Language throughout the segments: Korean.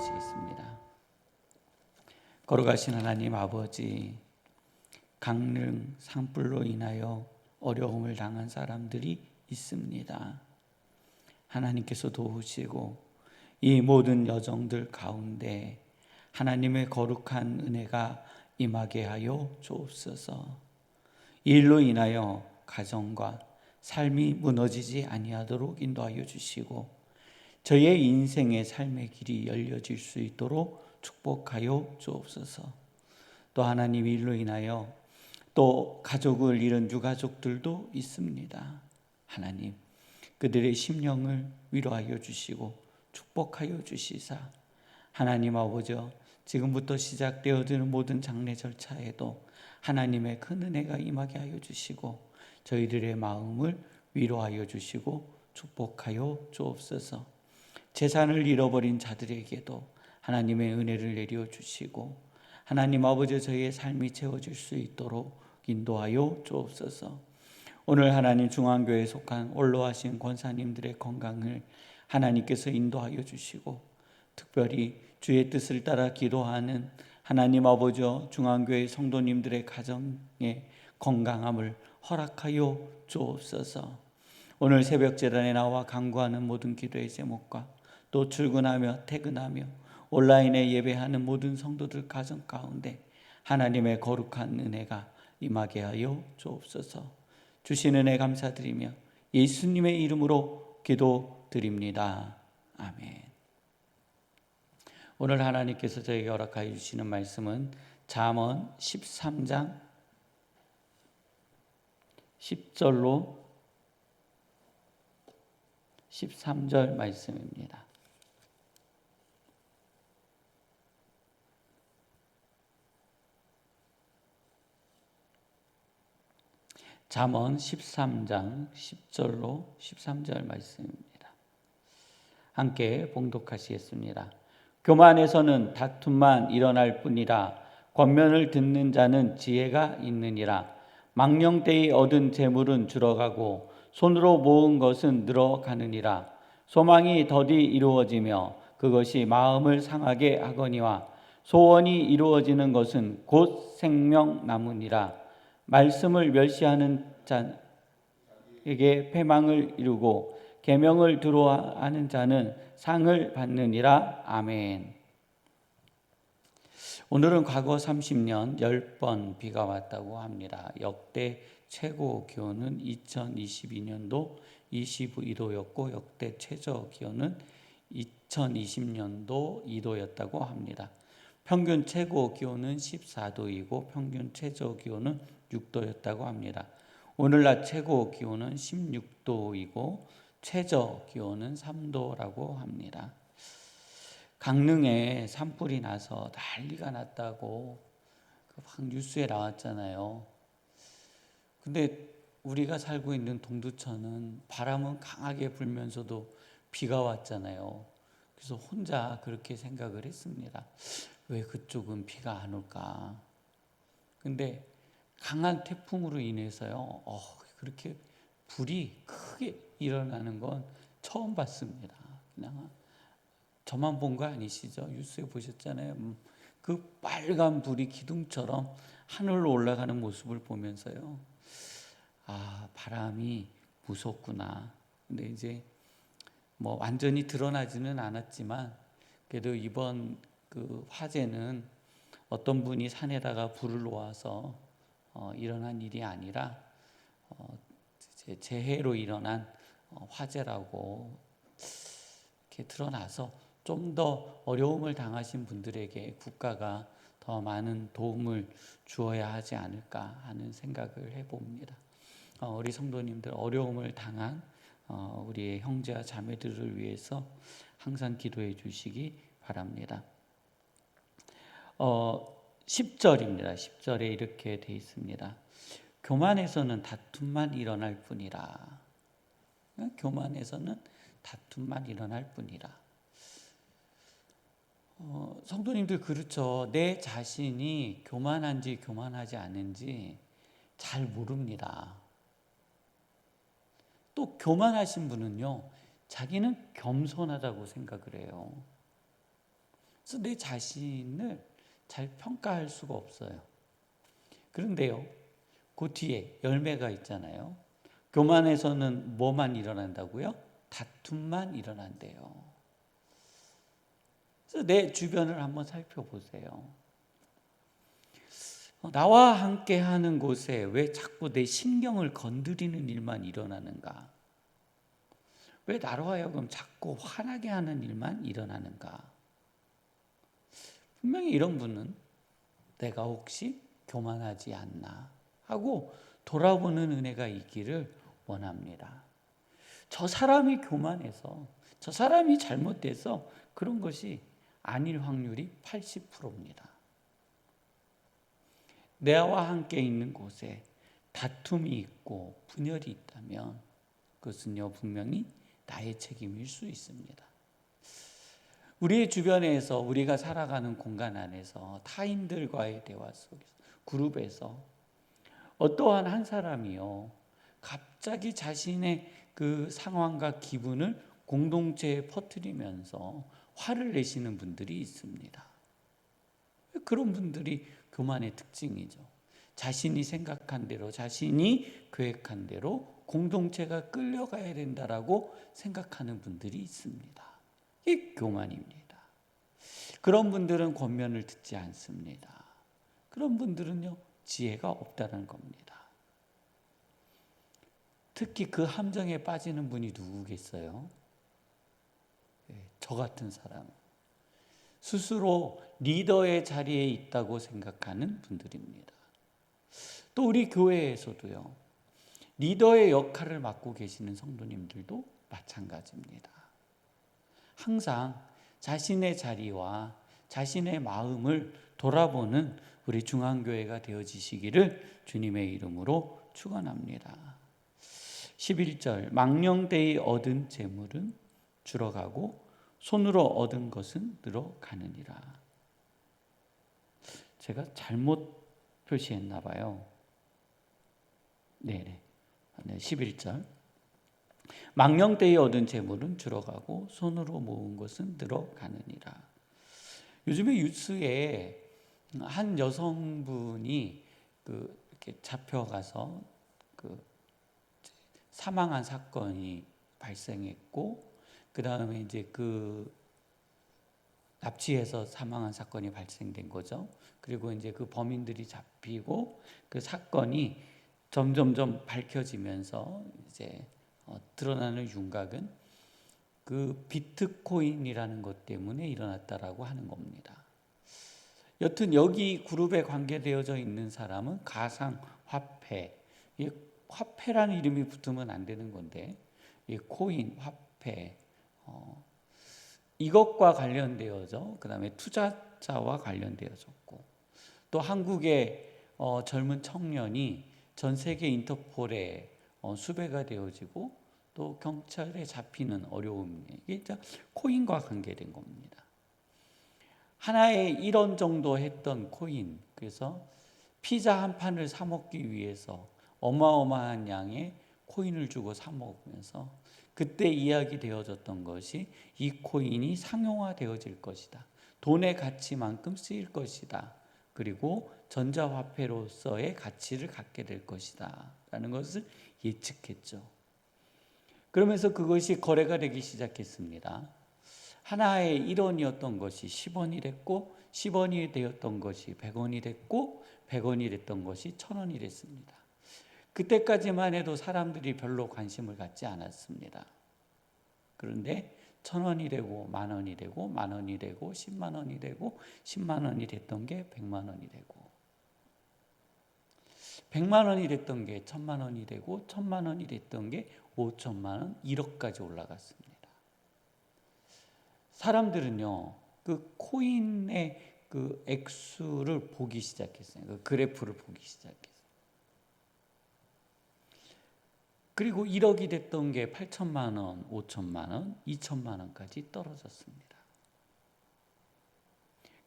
기도하시겠습니다. 걸어가신 하나님 아버지, 강릉 산불로 인하여 어려움을 당한 사람들이 있습니다. 하나님께서 도우시고 이 모든 여정들 가운데 하나님의 거룩한 은혜가 임하게 하여 주옵소서. 이 일로 인하여 가정과 삶이 무너지지 아니하도록 인도하여 주시고 저의 인생의 삶의 길이 열려질 수 있도록 축복하여 주옵소서. 또 하나님 일로 인하여 또 가족을 잃은 유가족들도 있습니다. 하나님, 그들의 심령을 위로하여 주시고 축복하여 주시사 하나님 아버지, 지금부터 시작되어지는 모든 장례 절차에도 하나님의 큰 은혜가 임하게 하여 주시고 저희들의 마음을 위로하여 주시고 축복하여 주옵소서. 재산을 잃어버린 자들에게도 하나님의 은혜를 내려 주시고 하나님 아버지, 저희의 삶이 채워질 수 있도록 인도하여 주옵소서. 오늘 하나님 중앙교회에 속한 원로하신 권사님들의 건강을 하나님께서 인도하여 주시고 특별히 주의 뜻을 따라 기도하는 하나님 아버지 중앙교회 성도님들의 가정의 건강함을 허락하여 주옵소서. 오늘 새벽 제단에 나와 간구하는 모든 기도의 제목과 또 출근하며 퇴근하며 온라인에 예배하는 모든 성도들 가정 가운데 하나님의 거룩한 은혜가 임하게 하여 주옵소서. 주신 은혜 감사드리며 예수님의 이름으로 기도드립니다. 아멘. 오늘 하나님께서 저에게 허락하여 주시는 말씀은 잠언 13장 10절로 13절 말씀입니다. 잠언 13장 10절로 13절 말씀입니다. 함께 봉독하시겠습니다. 교만에서는 다툼만 일어날 뿐이라 권면을 듣는 자는 지혜가 있느니라. 망령되이 얻은 재물은 줄어가고 손으로 모은 것은 늘어가느니라. 소망이 더디 이루어지며 그것이 마음을 상하게 하거니와 소원이 이루어지는 것은 곧 생명나무니라. 말씀을 멸시하는 자에게 패망을 이루고 계명을 두려워하는 자는 상을 받느니라. 아멘. 오늘은 과거 30년 10번 비가 왔다고 합니다. 역대 최고 기온은 2022년도 22도였고 역대 최저 기온은 2020년도 2도였다고 합니다. 평균 최고 기온은 14도이고 평균 최저 기온은 6도였다고 합니다. 오늘 낮 최고 기온은 16도이고 최저 기온은 3도라고 합니다. 강릉에 산불이 나서 난리가 났다고 막 뉴스에 나왔잖아요. 근데 우리가 살고 있는 동두천은 바람은 강하게 불면서도 비가 왔잖아요. 그래서 혼자 그렇게 생각을 했습니다. 왜 그쪽은 비가 안 올까? 근데 강한 태풍으로 인해서요, 그렇게 불이 크게 일어나는 건 처음 봤습니다. 그냥 저만 본 거 아니시죠? 뉴스에 보셨잖아요. 그 빨간 불이 기둥처럼 하늘로 올라가는 모습을 보면서요, 바람이 무섭구나. 근데 이제 뭐 완전히 드러나지는 않았지만 그래도 이번 그 화재는 어떤 분이 산에다가 불을 놓아서 일어난 일이 아니라 재해로 일어난 화재라고 이렇게 드러나서 좀 더 어려움을 당하신 분들에게 국가가 더 많은 도움을 주어야 하지 않을까 하는 생각을 해봅니다. 우리 성도님들 어려움을 당한 우리의 형제와 자매들을 위해서 항상 기도해 주시기 바랍니다. 10절입니다. 10절에 이렇게 돼 있습니다. 교만에서는 다툼만 일어날 뿐이라. 교만에서는 다툼만 일어날 뿐이라. 성도님들 그렇죠. 내 자신이 교만한지 교만하지 않은지 잘 모릅니다. 또 교만하신 분은요, 자기는 겸손하다고 생각을 해요. 그래서 내 자신을 잘 평가할 수가 없어요. 그런데요, 그 뒤에 열매가 있잖아요. 교만에서는 뭐만 일어난다고요? 다툼만 일어난대요. 그래서 내 주변을 한번 살펴보세요. 나와 함께 하는 곳에 왜 자꾸 내 신경을 건드리는 일만 일어나는가? 왜 나로 하여금 자꾸 화나게 하는 일만 일어나는가? 분명히 이런 분은 내가 혹시 교만하지 않나 하고 돌아보는 은혜가 있기를 원합니다. 저 사람이 교만해서, 저 사람이 잘못돼서 그런 것이 아닐 확률이 80%입니다. 내와 함께 있는 곳에 다툼이 있고 분열이 있다면 그것은요, 분명히 나의 책임일 수 있습니다. 우리의 주변에서, 우리가 살아가는 공간 안에서 타인들과의 대화 속에서, 그룹에서 어떠한 한 사람이요, 갑자기 자신의 그 상황과 기분을 공동체에 퍼뜨리면서 화를 내시는 분들이 있습니다. 그런 분들이 교만의 특징이죠. 자신이 생각한 대로, 자신이 계획한 대로 공동체가 끌려가야 된다라고 생각하는 분들이 있습니다. 이게 교만입니다. 그런 분들은 권면을 듣지 않습니다. 그런 분들은요, 지혜가 없다는 겁니다. 특히 그 함정에 빠지는 분이 누구겠어요? 저 같은 사람. 스스로 리더의 자리에 있다고 생각하는 분들입니다. 또 우리 교회에서도요, 리더의 역할을 맡고 계시는 성도님들도 마찬가지입니다. 항상 자신의 자리와 자신의 마음을 돌아보는 우리 중앙교회가 되어지시기를 주님의 이름으로 축원합니다. 11절, 망령되이 얻은 재물은 줄어가고 손으로 얻은 것은 늘어가느니라. 제가 잘못 표시했나 봐요. 네, 11절. 망령되이 얻은 재물은 줄어가고 손으로 모은 것은 늘어가느니라. 요즘에 뉴스에 한 여성분이 이렇게 잡혀가서 사망한 사건이 발생했고, 그 다음에 이제 납치해서 사망한 사건이 발생된 거죠. 그리고 이제 그 범인들이 잡히고 그 사건이 점점점 밝혀지면서 이제 드러나는 윤곽은 그 비트코인이라는 것 때문에 일어났다라고 하는 겁니다. 여튼 여기 그룹에 관계되어져 있는 사람은 가상화폐, 화폐라는 이름이 붙으면 안 되는 건데, 코인, 화폐, 이것과 관련되어져, 그 다음에 투자자와 관련되어졌고, 또 한국의 젊은 청년이 전 세계 인터폴에 수배가 되어지고 또 경찰에 잡히는 어려움, 이게 코인과 관계된 겁니다. 하나에 1원 정도 했던 코인, 그래서 피자 한 판을 사 먹기 위해서 어마어마한 양의 코인을 주고 사 먹으면서 그때 이야기되어졌던 것이 이 코인이 상용화되어질 것이다. 돈의 가치만큼 쓰일 것이다. 그리고 전자화폐로서의 가치를 갖게 될 것이다. 라는 것을 예측했죠. 그러면서 그것이 거래가 되기 시작했습니다. 하나에 1원이었던 것이 10원이 됐고, 10원이 되었던 것이 100원이 됐고, 100원이 됐던 것이 1000원이 됐습니다. 그때까지만 해도 사람들이 별로 관심을 갖지 않았습니다. 그런데 1000원이 되고, 만원이 되고, 만원이 되고, 10만원이 되고, 10만원이 됐던 게 100만원이 되고, 100만원이 됐던 게 1000만원이 되고, 1000만원이 됐던 게 5천만원, 1억까지 올라갔습니다. 사람들은요, 그 코인의 그 액수를 보기 시작했어요. 그 그래프를 보기 시작했어요. 그리고 1억이 됐던 게 8천만 원, 5천만 원, 2천만 원까지 떨어졌습니다.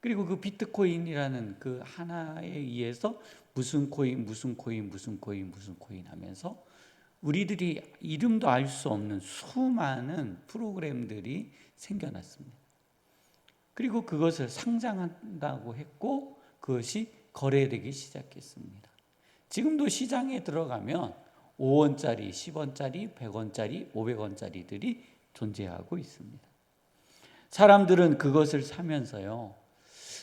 그리고 그 비트코인이라는 그 하나에 의해서 무슨 코인, 무슨 코인, 무슨 코인, 무슨 코인 하면서 우리들이 이름도 알 수 없는 수많은 프로그램들이 생겨났습니다. 그리고 그것을 상장한다고 했고 그것이 거래되기 시작했습니다. 지금도 시장에 들어가면 5원짜리, 10원짜리, 100원짜리, 500원짜리들이 존재하고 있습니다. 사람들은 그것을 사면서요,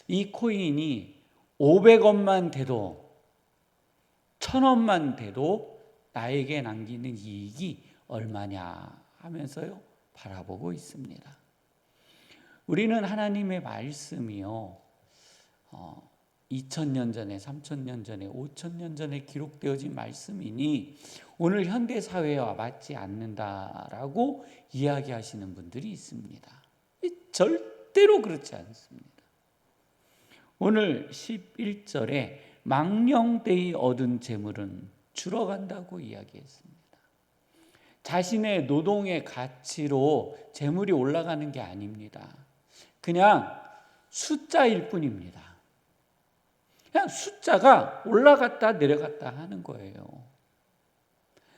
이 코인이 500원만 돼도 1000원만 돼도 나에게 남기는 이익이 얼마냐 하면서요 바라보고 있습니다. 우리는 하나님의 말씀이요 2000년 전에, 3000년 전에, 5000년 전에 기록되어진 말씀이니 오늘 현대 사회와 맞지 않는다라고 이야기하시는 분들이 있습니다. 절대로 그렇지 않습니다. 오늘 11절에 망령되이 얻은 재물은 줄어간다고 이야기했습니다. 자신의 노동의 가치로 재물이 올라가는 게 아닙니다. 그냥 숫자일 뿐입니다. 그냥 숫자가 올라갔다 내려갔다 하는 거예요.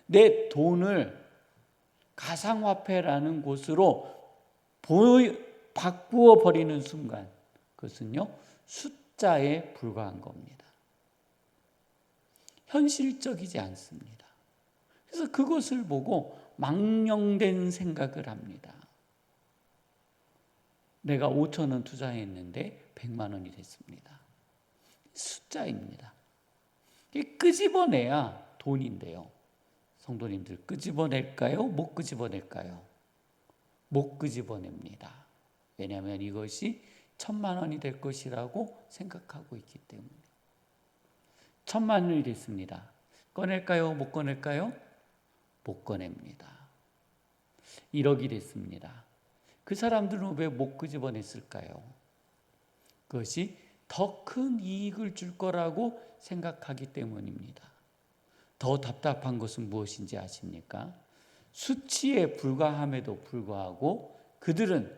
내 돈을 가상화폐라는 곳으로 바꾸어 버리는 순간 그것은요 숫자에 불과한 겁니다. 현실적이지 않습니다. 그래서 그것을 보고 망령된 생각을 합니다. 내가 5,000원 투자했는데 100만 원이 됐습니다. 숫자입니다. 끄집어내야 돈인데요. 성도님들 끄집어낼까요? 못 끄집어낼까요? 못 끄집어냅니다. 왜냐하면 이것이 1000만 원이 될 것이라고 생각하고 있기 때문에. 1000만 원이 됐습니다. 꺼낼까요? 못 꺼낼까요? 못 꺼냅니다. 1억이 됐습니다. 그 사람들은 왜 못 끄집어냈을까요? 그것이 더 큰 이익을 줄 거라고 생각하기 때문입니다. 더 답답한 것은 무엇인지 아십니까? 수치에 불과함에도 불구하고 그들은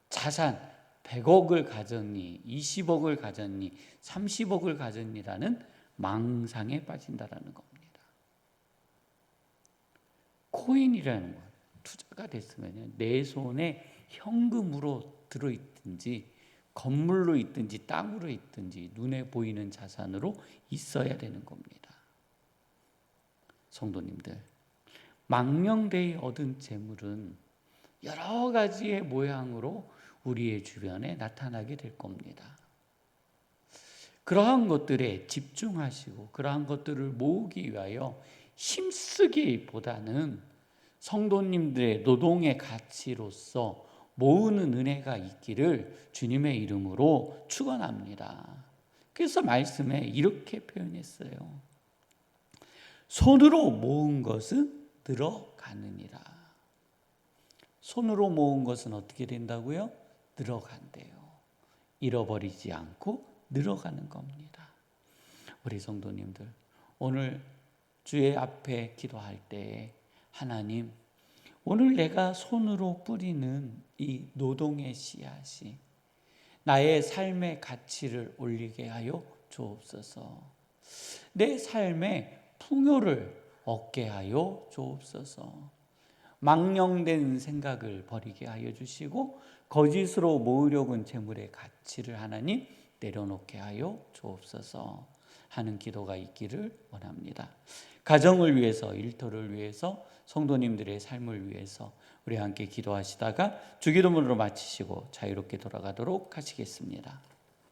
자산 100억을 가졌니, 20억을 가졌니, 30억을 가졌니라는 망상에 빠진다라는 겁니다. 코인이라는 것, 투자가 됐으면 내 손에 현금으로 들어있든지 건물로 있든지 땅으로 있든지 눈에 보이는 자산으로 있어야 되는 겁니다. 성도님들, 망령되이 얻은 재물은 여러 가지의 모양으로 우리의 주변에 나타나게 될 겁니다. 그러한 것들에 집중하시고 그러한 것들을 모으기 위하여 힘쓰기보다는 성도님들의 노동의 가치로서 모으는 은혜가 있기를 주님의 이름으로 축원합니다. 그래서 말씀에 이렇게 표현했어요. 손으로 모은 것은 늘어가느니라. 손으로 모은 것은 어떻게 된다고요? 늘어간대요. 잃어버리지 않고 늘어가는 겁니다. 우리 성도님들, 오늘 주의 앞에 기도할 때 하나님, 오늘 내가 손으로 뿌리는 이 노동의 씨앗이 나의 삶의 가치를 올리게 하여 주옵소서. 내 삶에 풍요를 얻게 하여 주옵소서. 망령된 생각을 버리게 하여 주시고 거짓으로 모으려는 재물의 가치를 하나님 내려놓게 하여 주옵소서 하는 기도가 있기를 원합니다. 가정을 위해서, 일터를 위해서, 성도님들의 삶을 위해서 우리 함께 기도하시다가 주기도문으로 마치시고 자유롭게 돌아가도록 하시겠습니다.